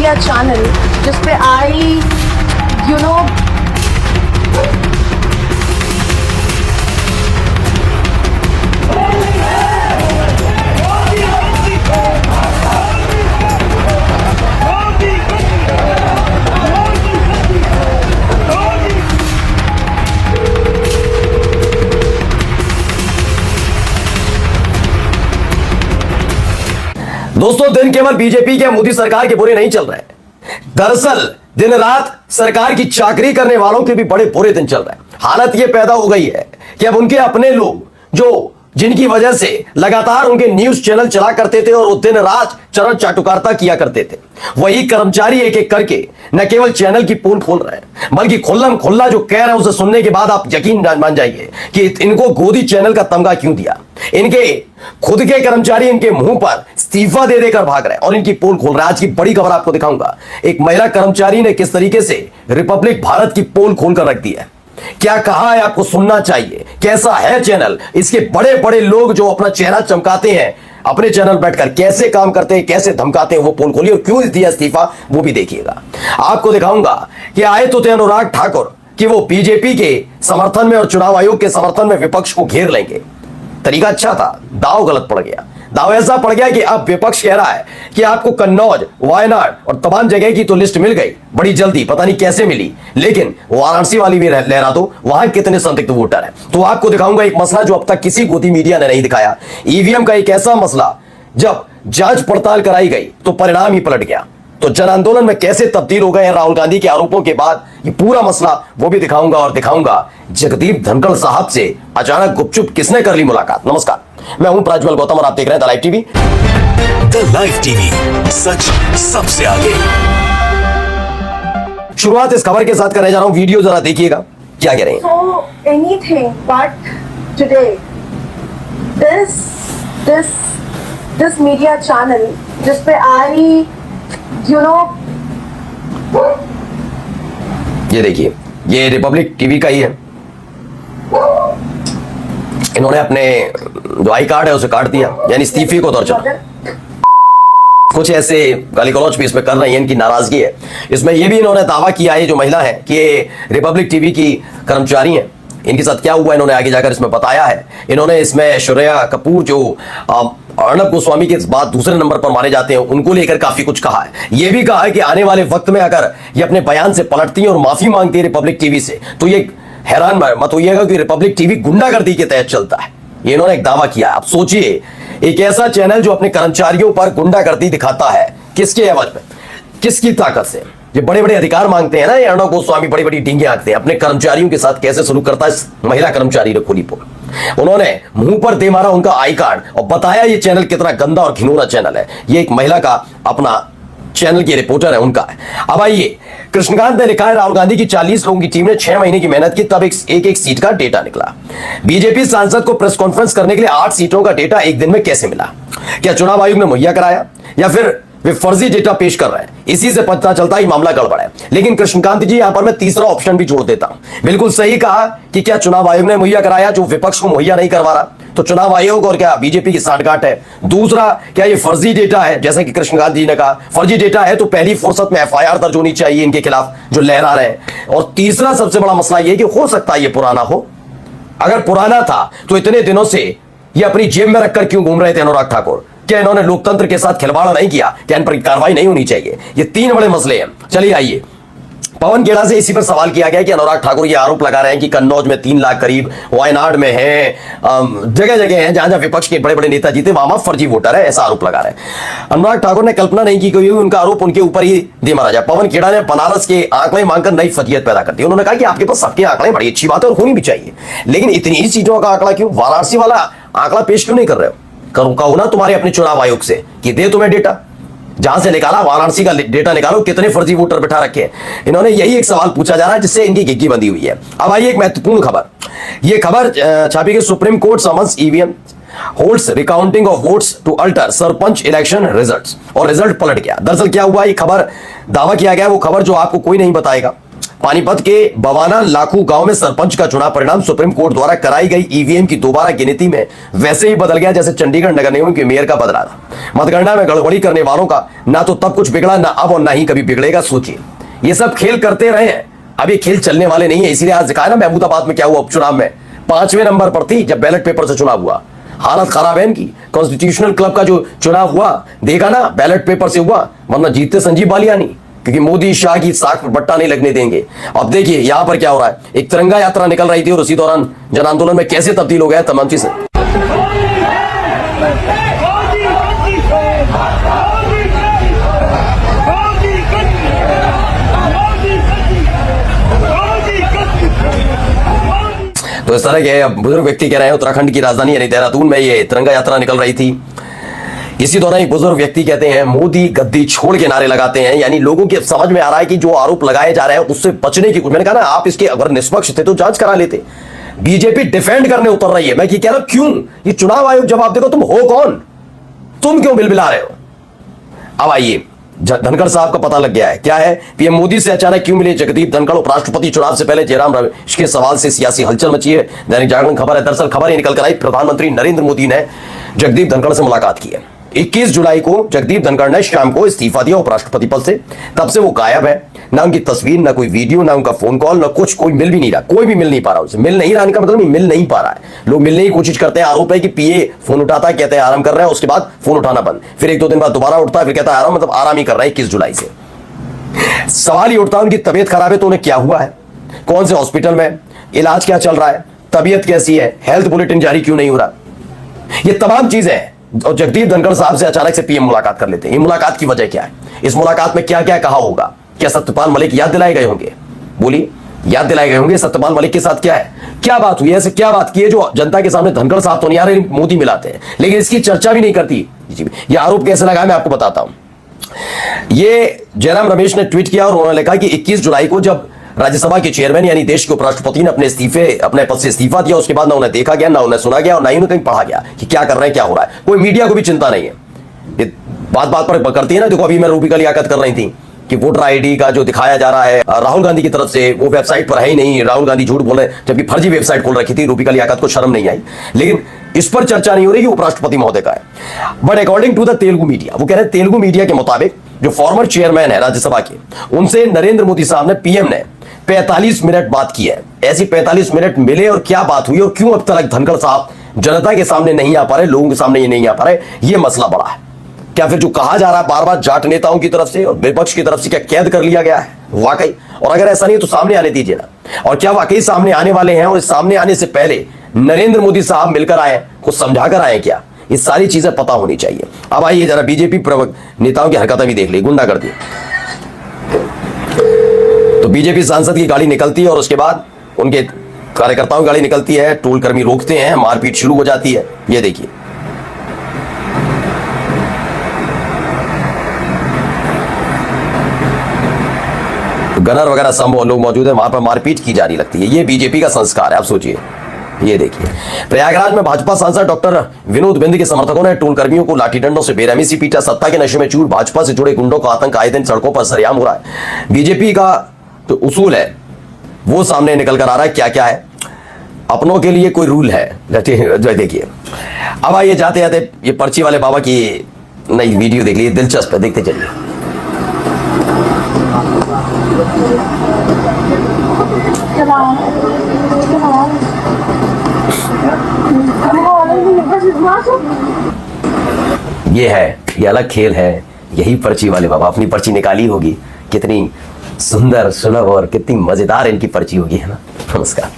Media channel जिस पे आई दोस्तों, दिन केवल बीजेपी के मोदी सरकार के बुरे नहीं चल रहे हैं। दरअसल दिन रात सरकार की चाकरी करने वालों के भी बड़े बुरे दिन चल रहे हैं। हालत यह पैदा हो गई है कि अब उनके अपने लोग जो जिनकी वजह से लगातार उनके न्यूज चैनल चला करते थे और वो दिन रात चरण चाटुकारिता किया करते थे, वही कर्मचारी एक एक करके न केवल चैनल की पोल खोल रहे हैं बल्कि खुल्लम खुल्ला जो कह रहे हैं उसे सुनने के बाद आप यकीन मान जाइए कि इनको गोदी चैनल का तमगा क्यों दिया। इनके खुद के कर्मचारी इनके मुंह पर इस्तीफा दे देकर भाग रहे हैं और इनकी पोल खोल रहे हैं। आज की बड़ी खबर आपको दिखाऊंगा, एक महिला कर्मचारी ने किस तरीके से रिपब्लिक भारत की पोल खोलकर रख दी है। क्या कहा है आपको सुनना चाहिए, कैसा है चैनल, इसके बड़े बड़े लोग जो अपना चेहरा चमकाते हैं अपने चैनल बैठकर कैसे काम करते हैं, कैसे धमकाते हैं, वो पोल खोलिए और क्यों दिया इस्तीफा वो भी देखिएगा। आपको दिखाऊंगा कि आए तो थे अनुराग ठाकुर कि वो बीजेपी के समर्थन में और चुनाव आयोग के समर्थन में विपक्ष को घेर लेंगे। तरीका अच्छा था, दाव गलत पड़ गया। दाव ऐसा पड़ गया कि अब विपक्ष कह रहा है कि आपको कन्नौज, वायनाड और तमाम जगह की तो लिस्ट मिल गई बड़ी जल्दी, पता नहीं कैसे मिली, लेकिन वाराणसी वाली भी लहरा दो, वहां कितने संदिग्ध वोटर हैं। तो आपको दिखाऊंगा एक मसला जो अब तक किसी गोदी मीडिया ने नहीं दिखाया। ईवीएम का एक ऐसा मसला जब जांच पड़ताल कराई गई तो परिणाम ही पलट गया। तो जन आंदोलन में कैसे तब्दील हो गए हैं राहुल गांधी के आरोपों के बाद, ये पूरा मसला वो भी दिखाऊंगा और दिखाऊंगा जगदीप धनखड़ साहब से अचानक गुपचुप किसने कर ली मुलाकात। नमस्कार, मैं हूं प्रज्वल गौतम और आप देख रहे हैं the live TV. The live TV, सच सबसे आगे। शुरुआत इस खबर के साथ करने जा रहा हूं, वीडियो जरा देखिएगा क्या कह रहे हैं। So anything but today, this media channel जिस पे आई ये देखिए, ये रिपब्लिक टीवी का ही है। इन्होंने अपने जो आई कार्ड है उसे काट दिया, यानी इस्तीफे को दौर चला। कुछ ऐसे गाली गलौज भी इसमें कर रही है, इनकी नाराजगी है। इसमें यह भी इन्होंने दावा किया है जो महिला है कि ये रिपब्लिक टीवी की कर्मचारी हैं। इनके साथ क्या हुआ इन्होंने आगे जाकर इसमें बताया है। इन्होंने इसमें श्रेया कपूर जो अर्णब गोस्वामी के बाद दूसरे नंबर पर माने जाते हैं उनको लेकर काफी कुछ कहा है। यह भी कहा है कि आने वाले वक्त में अगर ये अपने बयान से पलटती है और माफी मांगती है रिपब्लिक टीवी से तो ये हैरान मत होइएगा कि रिपब्लिक टीवी गुंडागर्दी के तहत चलता है। ये इन्होंने एक दावा किया है। आप सोचिए, एक ऐसा चैनल जो अपने कर्मचारियों पर गुंडागर्दी दिखाता है, किसके एवज में, किसकी ताकत से? ये बड़े बड़े अधिकार मांगते हैं ना, ये अर्णब गोस्वामी बड़ी बड़ी डींगे आंकते हैं। अपने कर्मचारियों के साथ कैसे सलूक करता है इस महिला कर्मचारी ने खोली पोल। उन्होंने मुंह पर दे मारा उनका आई कार्ड और बताया ये चैनल कितना गंदा और घिनौना चैनल है। ये एक महिला का अपना चैनल की रिपोर्टर है उनका है। अब आइए, कृष्णकांत ने लिखा है राहुल गांधी की 40 लोगों की टीम ने 6 महीने की मेहनत की, तब एक सीट का डेटा निकला। बीजेपी सांसद को प्रेस कॉन्फ्रेंस करने के लिए 8 सीटों का डेटा एक दिन में कैसे मिला? क्या चुनाव आयोग ने मुहैया कराया या फिर वे फर्जी डेटा पेश कर रहे हैं? इसी से पता चलता है मामला गड़बड़ है। लेकिन कृष्णकांत जी, यहां पर मैं तीसरा ऑप्शन भी जोड़ देता हूं। बिल्कुल सही कहा कि क्या चुनाव आयोग ने मुहैया कराया जो विपक्ष को मुहैया नहीं करवा रहा? तो चुनाव आयोग और क्या बीजेपी की सांठगांठ है? दूसरा, क्या ये फर्जी डेटा है? जैसा कि कृष्णकांत जी ने कहा फर्जी डेटा है तो पहली फुर्सत में एफआईआर दर्ज होनी चाहिए इनके खिलाफ जो लहरा रहे हैं। और तीसरा सबसे बड़ा मसला यह कि हो सकता है ये पुराना हो। अगर पुराना था तो इतने दिनों से ये अपनी जेब में रखकर क्यों घूम रहे थे अनुराग ठाकुर? क्या इन्होंने लोकतंत्र के साथ खिलवाड़ नहीं किया? क्या इन पर कार्रवाई नहीं होनी चाहिए? ये 3 बड़े मसले हैं। चलिए आइए, पवन खेड़ा से इसी पर सवाल किया गया कि अनुराग ठाकुर ये आरोप लगा रहे हैं कि कन्नौज में 3 लाख करीब, वायनाड में है, जगह जगह हैं जहां जहां विपक्ष के बड़े बड़े नेता जीते वहां फर्जी वोटर है, ऐसा आरोप लगा रहे हैं। अनुराग ठाकुर ने कल्पना नहीं की कि उनका आरोप उनके ऊपर ही दे मारा जाए। पवन खेड़ा ने बनारस के आंकड़े मांगकर नई फजीयत पैदा कर दी। उन्होंने कहा कि आपके पास सबके आंकड़े बड़ी अच्छी बात है और होनी भी चाहिए, लेकिन इतनी ही सीटों का आंकड़ा क्यों? वाराणसी वाला आंकड़ा पेश क्यों नहीं कर रहे हो? कहो ना तुम्हारे अपने चुनाव आयोग से कि दे तुम्हें डेटा, जहां से निकाला वाराणसी का डेटा निकालो, कितने फर्जी वोटर बिठा रखे हैं। इन्होंने यही एक सवाल पूछा जा रहा है जिससे इनकी गिग्गी बंधी हुई है। अब आइए एक महत्वपूर्ण खबर, यह खबर छापी गई supreme court summons EVM holds recounting of votes to alter sarpanch election results, और रिजल्ट पलट गया। दरअसल क्या हुआ, ये खबर दावा किया गया वो खबर जो आपको कोई नहीं बताएगा। पानीपत के बवाना लाखू गांव में सरपंच का चुनाव परिणाम सुप्रीम कोर्ट द्वारा कराई गई ईवीएम की दोबारा गिनती में वैसे ही बदल गया जैसे चंडीगढ़ नगर निगम के मेयर का बदला था। मतगणना में गड़बड़ी करने वालों का ना तो तब कुछ बिगड़ा, ना अब और ना ही कभी बिगड़ेगा। सोचिए, ये सब खेल करते रहे हैं, अब ये खेल चलने वाले नहीं है। इसीलिए आज दिखाया ना महमूदाबाद में क्या हुआ उपचुनाव में, 5वें नंबर पर थी जब बैलेट पेपर से चुनाव हुआ। हालत खराब है इनकी। कॉन्स्टिट्यूशनल क्लब का जो चुनाव हुआ देखा ना, बैलेट पेपर से हुआ, वरना जीतते संजीव बालियानी, क्योंकि मोदी शाह की साख पर बट्टा नहीं लगने देंगे। अब देखिए यहां पर क्या हो रहा है, एक तिरंगा यात्रा निकल रही थी और उसी दौरान जन आंदोलन में कैसे तब्दील हो गया तमाम चीजें। तो इस तरह के बुजुर्ग व्यक्ति कह रहे हैं उत्तराखंड की राजधानी यानी देहरादून में ये तिरंगा यात्रा निकल रही थी। इसी दौरान एक बुजुर्ग व्यक्ति कहते हैं मोदी गद्दी छोड़ के नारे लगाते हैं, यानी लोगों के समझ में आ रहा है कि जो आरोप लगाए जा रहे हैं उससे बचने की कुछ। मैंने कहा ना, आप इसके अगर निष्पक्ष थे तो जांच करा लेते। बीजेपी डिफेंड करने उतर रही है। मैं कह रहा हूं क्यों, ये चुनाव आयोग जवाब देखो, तुम हो कौन, तुम क्यों बिलबिला रहे हो। अब आइए, धनखड़ साहब का पता लग गया है क्या है। पीएम मोदी से अचानक क्यों मिले जगदीप धनखड़। उपराष्ट्रपति चुनाव से पहले जयराम रमेश के सवाल से सियासी हलचल मची है। दैनिक जागरण खबर है, दरअसल खबर ही निकल कर आई, प्रधानमंत्री नरेंद्र मोदी ने जगदीप धनखड़ से मुलाकात की है। 21 जुलाई को जगदीप धनखड़ ने शाम को इस्तीफा दिया उपराष्ट्रपति पद से। तब से वो गायब है, ना उनकी तस्वीर, ना कोई वीडियो, ना उनका फोन कॉल, ना कुछ। कोई मिल भी नहीं रहा, कोई भी मिल नहीं पा रहा उसे। मिल नहीं रहा का मतलब नहीं, मिल नहीं पा रहा है। लोग मिलने की कोशिश करते हैं, आरोप है कि पीए फोन उठाता है, कहते हैं आराम कर रहे हैं, उसके बाद फोन उठाना बंद, फिर 1-2 दिन बाद दोबारा उठता है, फिर कहता है आराम, मतलब आराम ही कर रहा है 21 जुलाई से। सवाल ही उठता है उनकी तबीयत खराब है तो उन्हें क्या हुआ है, कौन से हॉस्पिटल में, इलाज क्या चल रहा है, तबीयत कैसी है, हेल्थ बुलेटिन जारी क्यों नहीं हो रहा, ये तमाम चीजें हैं। और जगदीप धनखड़ साहब से अचानक से पीएम मुलाकात कर लेते हैं। ये मुलाकात की वजह क्या है, इस मुलाकात में क्या क्या कहा होगा, क्या सत्यपाल मलिक याद दिलाए गए होंगे, बोलिए याद दिलाए गए होंगे सत्यपाल मलिक के साथ क्या है, क्या बात हुई, ऐसे क्या बात की है जो जनता के सामने धनखड़ साहब तो नहीं आ रहे, मोदी मिलाते हैं, लेकिन इसकी चर्चा भी नहीं करती। ये आरोप कैसे लगाया मैं आपको बताता हूं। ये जयराम रमेश ने ट्वीट किया और उन्होंने लिखा कि 21 जुलाई को जब राज्यसभा के चेयरमैन यानी देश के उपराष्ट्रपति ने अपने पद से इस्तीफा दिया, उसके बाद ना उन्हें देखा गया, ना उन्हें सुना गया और ना ही उन्हें कहीं पढ़ा गया कि क्या कर रहे हैं, क्या हो रहा है। कोई मीडिया को भी चिंता नहीं है। ये बात बात पर करती है ना। देखो अभी मैं रूबी का लियाकत कर रही थी कि वोटर आईडी का जो दिखाया जा रहा है राहुल गांधी की तरफ से, वो वेबसाइट पर है ही नहीं, राहुल गांधी झूठ बोल रहे हैं, जबकि फर्जी वेबसाइट खोल रखी थी। रूबी का लियाकत को शर्म नहीं आई, लेकिन इस पर चर्चा नहीं हो रही कि उपराष्ट्रपति महोदय का है। But according to the Telugu media, वो कह रहे हैं तेलुगु मीडिया के मुताबिक जो फॉर्मर चेयरमैन है राज्यसभा के, उनसे नरेंद्र मोदी साहब ने, पीएम ने 45 मिनट बात की है। ऐसी 45 मिनट मिले और क्या बात हुई और क्यों अब तक धनखड़ साहब जनता के सामने नहीं आ पा रहे, लोगों के सामने ये नहीं आ पा रहे, ये मसला बड़ा है। क्या फिर जो कहा जा रहा है बार बार जाट नेताओं की तरफ से और विपक्ष की तरफ से, क्या कैद कर लिया गया है वाकई? और अगर ऐसा नहीं तो सामने आने दीजिए ना। और क्या वाकई सामने आने वाले हैं और इस सामने आने से पहले नरेंद्र मोदी साहब मिलकर आए, कुछ समझा कर आए क्या? ये सारी चीजें पता होनी चाहिए। अब आइए जरा बीजेपी नेताओं की हरकतें भी देख ली, गुंडागर्दी। तो बीजेपी सांसद की गाड़ी निकलती है और उसके बाद उनके कार्यकर्ताओं की गाड़ी निकलती है, टोल कर्मी रोकते हैं, मारपीट शुरू हो जाती है। ये देखिए, गनर वगैरह सब लोग मौजूद है, वहां पर मारपीट की जारी लगती है। ये बीजेपी का संस्कार है। आप सोचिए, ये देखिए प्रयागराज में भाजपा सांसद डॉक्टर विनोद बिंद के समर्थकों ने टोल कर्मियों को लाठी डंडों से बेरहमी से पीटा। सत्ता के नशे में चूर भाजपा से जुड़े गुंडों का आतंक आए दिन सड़कों पर सरेआम हो रहा है। बीजेपी का जो उसूल है वो सामने निकल कर आ रहा है। क्या क्या है, अपनों के लिए कोई रूल है। देखिए, अब आइए जाते जाते ये पर्ची वाले बाबा की नई वीडियो देख लीजिए, दिलचस्प है, देखते चलिए। ये है, ये अलग खेल है। यही पर्ची वाले बाबा अपनी पर्ची निकाली होगी, कितनी सुंदर सुलभ और कितनी मजेदार इनकी पर्ची होगी, है ना। नमस्कार।